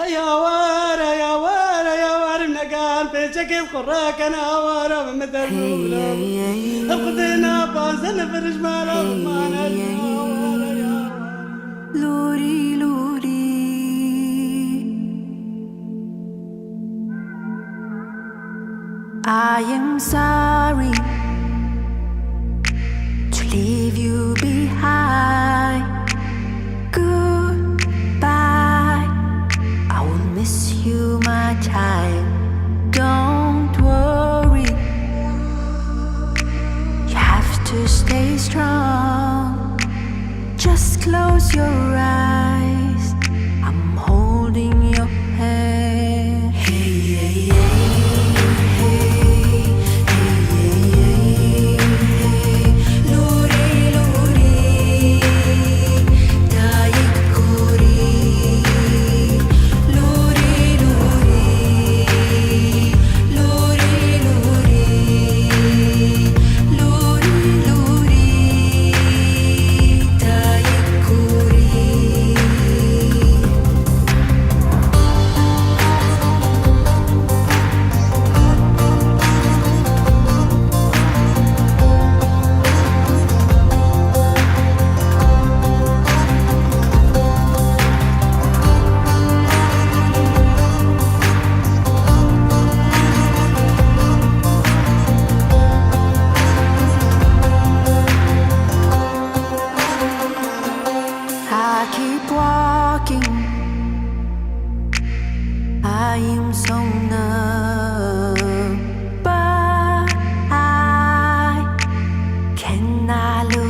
هيا وارا يا وارا يا وارا منقال في كيف قراك انا وارا من مثل القدنا بازن في الرجمال ومانا يا وارا يا وارا لوري لوري I am sorry to leave you behind. Goodbye, I will miss you, my child. Don't worry, you have to stay strong. Just close your eyes, I'm holding your hand. Hey, hey, hey, hey, hey, hey. Luri, luri, dayik kuri. Luri, luri, luri, luri, luri, luri, dayik kuri. I keep walking, I am so numb, but I cannot look